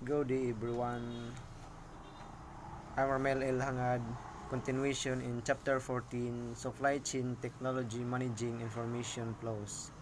Good day everyone. I'm Ramel El Hangad. Continuation in Chapter 14, Supply Chain Technology Managing Information Flows.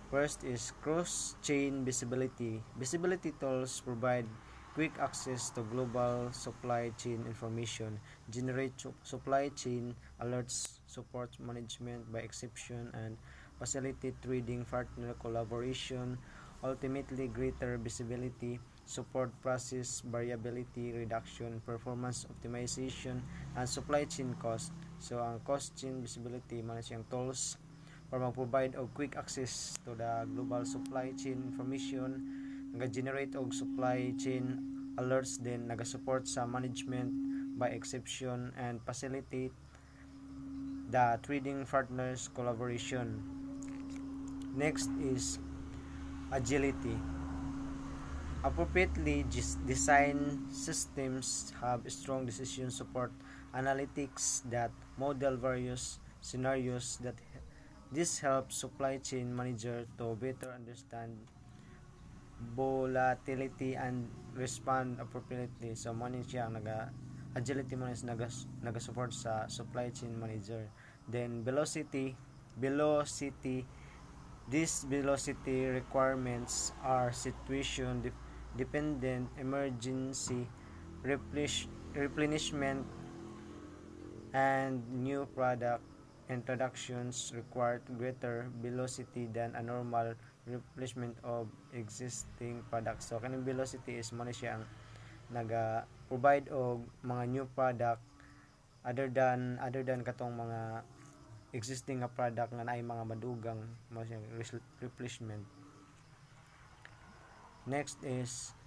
First is cross-chain visibility. Visibility tools provide quick access to global supply chain information, generate supply chain alerts, support management by exception, and facilitate trading partner collaboration. Ultimately, greater visibility support process variability reduction, performance optimization, and supply chain cost. So, ang cost chain visibility man siyang tools para mag-provide og quick access to the global supply chain information, naga-generate og supply chain alerts, din naga-support sa management by exception, and facilitate the trading partners collaboration. Next is agility. Appropriately designed systems have strong decision support analytics that model various scenarios. That this helps supply chain manager to better understand volatility and respond appropriately. So mo siya agility mo is naga-support sa supply chain manager. Then velocity. These velocity requirements are situation dependent, emergency replenishment, and new product introductions require greater velocity than a normal replacement of existing products. So kaning velocity is mo siya ang naga-provide og mga new product other than katong mga existing nga product nga naay mga madugang mo siyang replacement. Next is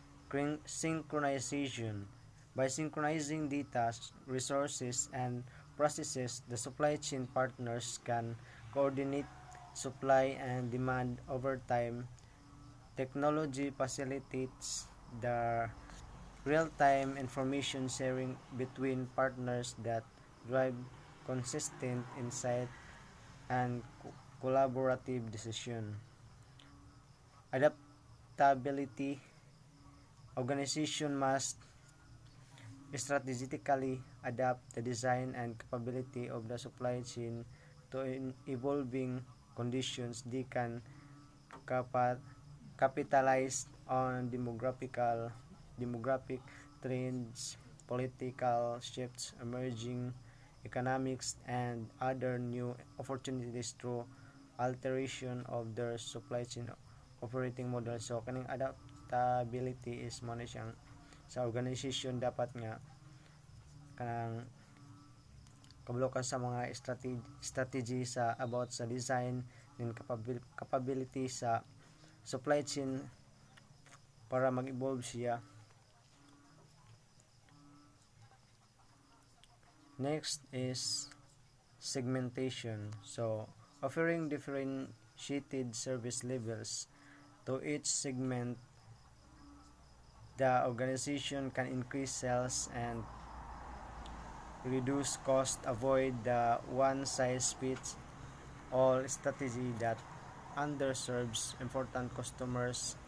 synchronization. By synchronizing data, resources, and processes, the supply chain partners can coordinate supply and demand over time. Technology facilitates the real-time information sharing between partners that drive consistent insight and collaborative decision. Adaptability. Organization must strategically adapt the design and capability of the supply chain to evolving conditions. They can capitalize on demographic trends, political shifts, emerging economics, and other new opportunities through alteration of their supply chain operating model. So kaning adaptability is mo na siyang sa organization dapat nga kanang kabalo ka sa mga strategy sa about sa design and capability sa supply chain para mag-evolve siya. Next is segmentation. So offering differentiated service levels to each segment, the organization can increase sales and reduce cost, avoid the one-size-fits-all strategy that underserves important customers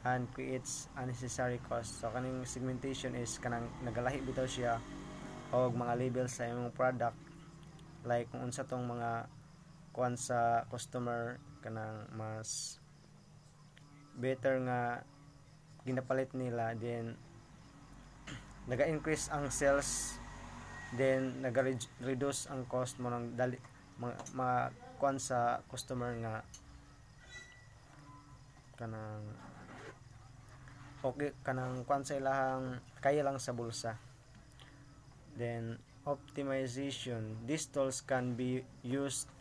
and creates unnecessary costs. So kaning segmentation is kanang nagalahi bitaw siya og mga label sa imong product, like kung unsa tong mga kuan sa customer kanang mas better nga ginapalit nila, then naga-increase ang sales, then naga-reduce ang cost mo ng mga kuan sa customer nga kanang okay kanang kuan sa ilahang kaya lang sa bulsa. Then optimization. These tools can be used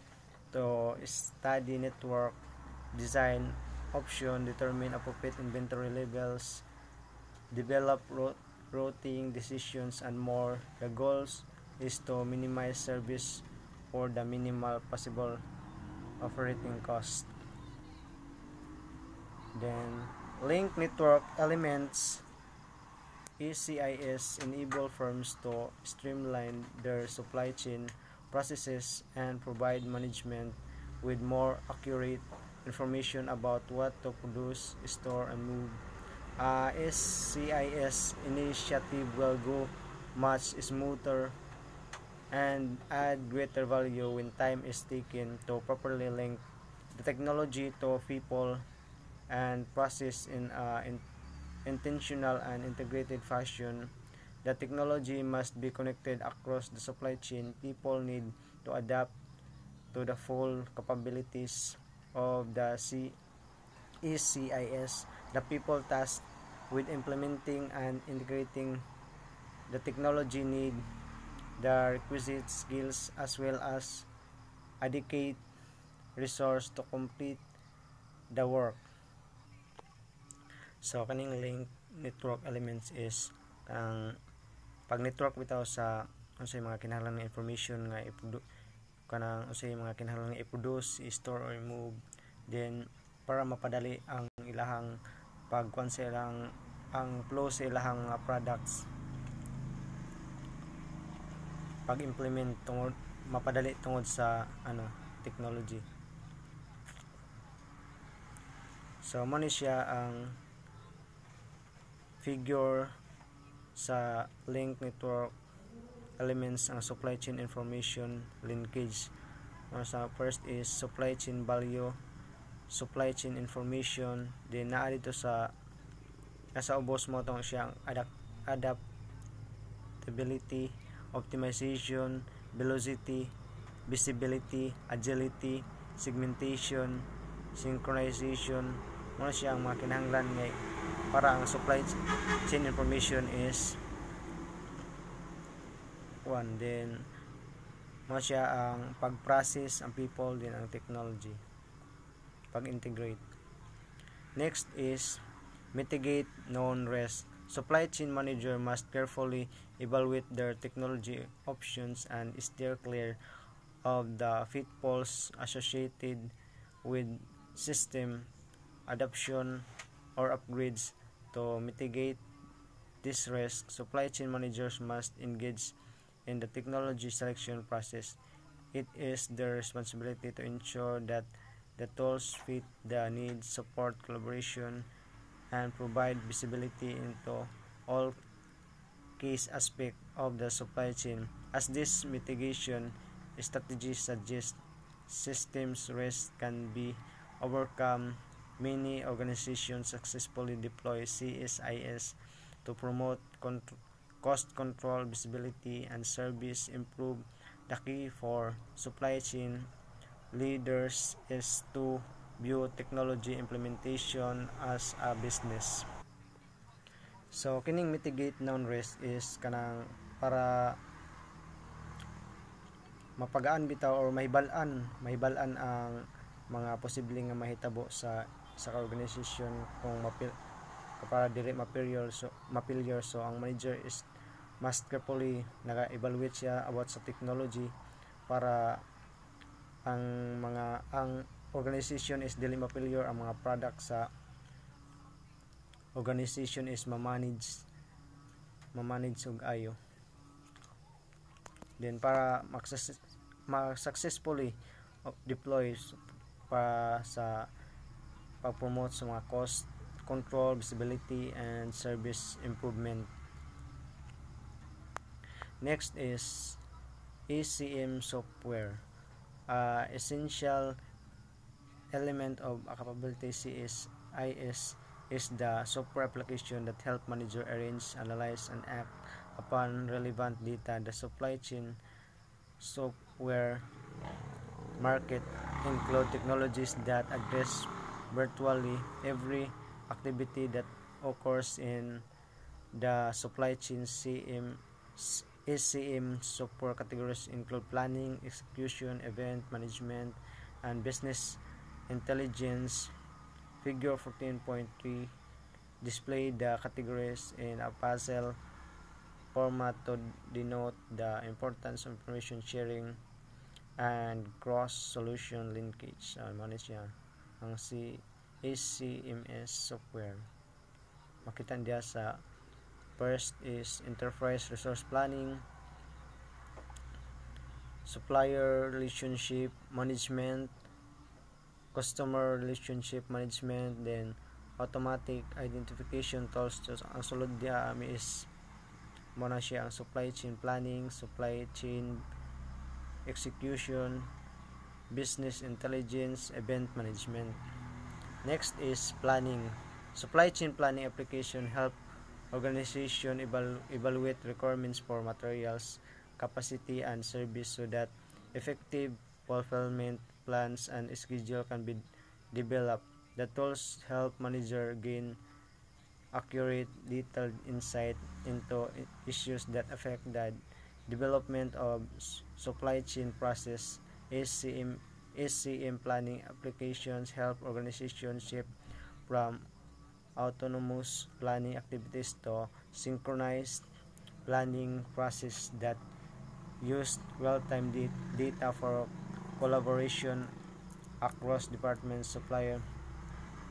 to study network design option, determine appropriate inventory levels, develop routing decisions, and more. The goals is to minimize service for the minimal possible operating cost. Then link network elements. ECIS enable firms to streamline their supply chain processes and provide management with more accurate information about what to produce, store, and move. SCIS initiative will go much smoother and add greater value when time is taken to properly link the technology to people and process in intentional and integrated fashion. The technology must be connected across the supply chain. People need to adapt to the full capabilities of the ECIS. The people tasked with implementing and integrating the technology need the requisite skills as well as adequate resource to complete the work. So kaning link network elements is ang pag network bitaw sa unsay mga kinahanglan nga information nga kanang unsay mga kinahanglan nga i-produce, i-store or i-move, then para mapadali ang ilahang pagkuan sa ilang ang flow sa ilahang products, pag-implement tungod mapadali tungod sa technology. So mo ni siya ang figure sa link network elements ang supply chain information linkage. Sa first is supply chain value, supply chain information, then naa dito sa nasa ubos mo tong siyang adaptability, optimization, velocity, visibility, agility, segmentation, synchronization. Muna siya ang mga kinahanglan nga para ang supply chain information is one. Then muna siya ang pag-process ang people, din ang technology, pag-integrate. Next is mitigate known risk. Supply chain manager must carefully evaluate their technology options and steer clear of the pitfalls associated with system adoption or upgrades. To mitigate this risk, supply chain managers must engage in the technology selection process. It is their responsibility to ensure that the tools fit the needs, support collaboration, and provide visibility into all key aspects of the supply chain. As this mitigation strategy suggests, systems risk can be overcome. Many organizations successfully deploy CSIS to promote cost control, visibility, and service improve. The key for supply chain leaders is to view technology implementation as a business. So kining mitigate known risk is kanang para mapagaan bitaw or mahibalan ang mga posibleng nga mahitabo sa organisasyon kung para dili mapilyor. So ang manager is must carefully naga-evaluate siya about sa technology para ang organization is dili mapilyor, ang mga product sa organization is mamanage og ayo. Then para successfully deploy para sa pag-promote sa mga cost control, visibility, and service improvement. Next is ECM software. Essential element of a capability CSIS is the software application that help manager arrange, analyze, and act upon relevant data. The supply chain software market include technologies that address virtually every activity that occurs in the supply chain. SCM software categories include planning, execution, event management, and business intelligence. Figure 14.3 display the categories in a puzzle format to denote the importance of information sharing and cross-solution linkage. Manage siya ang ACMS software. Makita niya sa first is enterprise resource planning, supplier relationship management, customer relationship management, then automatic identification tools. Ang sulod diha is muna siya ang supply chain planning, supply chain execution, business intelligence, event management. Next is planning. Supply chain planning application help organization evaluate requirements for materials, capacity, and service so that effective fulfillment plans and schedule can be developed. The tools help manager gain accurate, detailed insight into issues that affect the development of supply chain process. SCM planning applications help organizations shift from autonomous planning activities to synchronized planning process that use real-time data for collaboration across departments, supplier,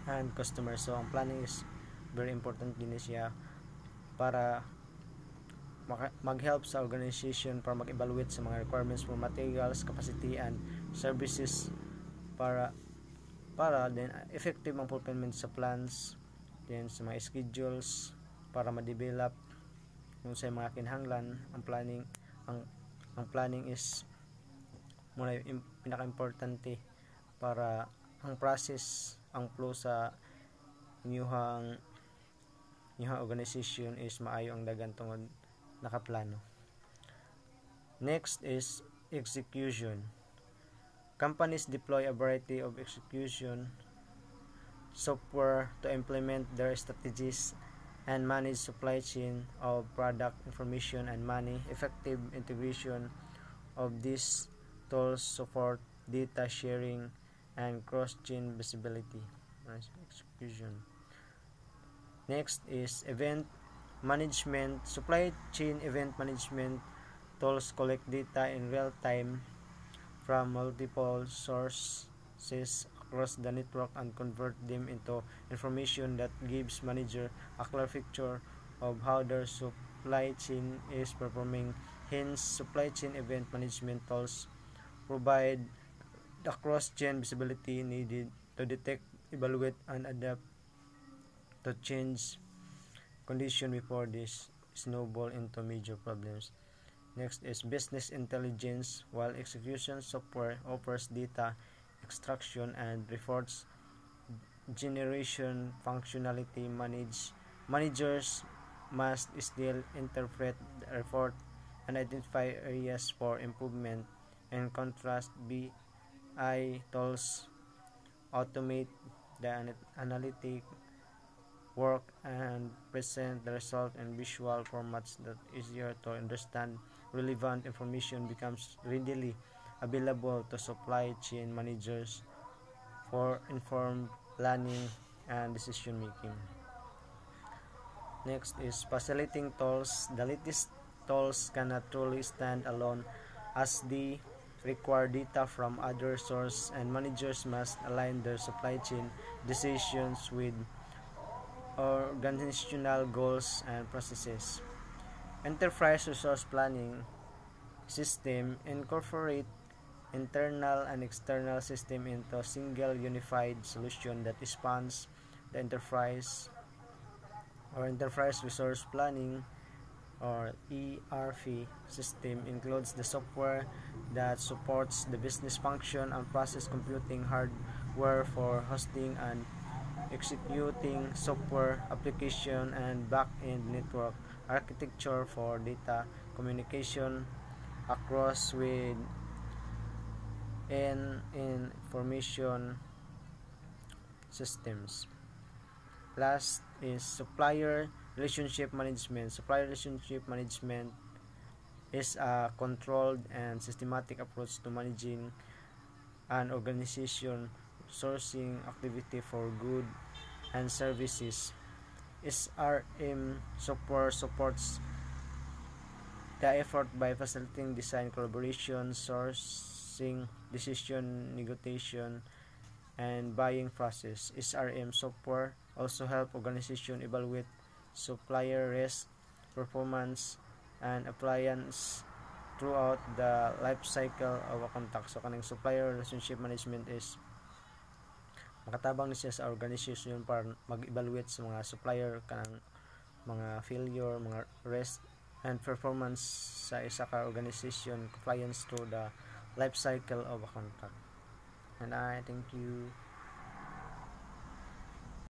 and customers. So, ang planning is very important din siya para mag-help sa organization para mag-evaluate sa mga requirements for materials, capacity, and services para then effective ang fulfillment sa plans, then sa mga schedules para ma-develop kung sa mga kinahanglan. Ang planning is muna yung pinaka-importante para ang process, ang flow sa inyong organization is maayo ang dagan tungod nakaplano. Next is execution. Companies deploy a variety of execution software to implement their strategies and manage supply chain of product information and money. Effective integration of these tools support data sharing and cross-chain visibility. Execution. Next is event management. Supply chain event management tools collect data in real time from multiple sources across the network and convert them into information that gives manager a clear picture of how their supply chain is performing. Hence, supply chain event management tools provide the cross-chain visibility needed to detect, evaluate, and adapt to change condition before this snowball into major problems. Next is business intelligence. While execution software offers data extraction and reports generation functionality, managers must still interpret the report and identify areas for improvement. In contrast, BI tools automate the analytic work and present the result in visual formats that easier to understand. Relevant information becomes readily available to supply chain managers for informed planning and decision making. Next is facilitating tools. The latest tools cannot truly stand alone as they require data from other sources, and managers must align their supply chain decisions with organizational goals and processes. Enterprise resource planning system incorporate internal and external system into a single unified solution that spans the enterprise resource planning or ERP system includes the software that supports the business function and process computing hardware for hosting and executing software application and back-end network architecture for data communication across with information systems. Last is supplier relationship management. Supplier relationship management is a controlled and systematic approach to managing an organization sourcing activity for goods and services. SRM software supports the effort by facilitating design collaboration, sourcing, decision negotiation, and buying process. SRM software also help organization evaluate supplier risk, performance, and appliance throughout the life cycle of a contract. So kaning supplier relationship management is makatabang ni siya sa organization para mag-evaluate sa mga supplier kanang mga failure, mga risk and performance sa isa ka organization compliance to the life cycle of a contract. And I thank you.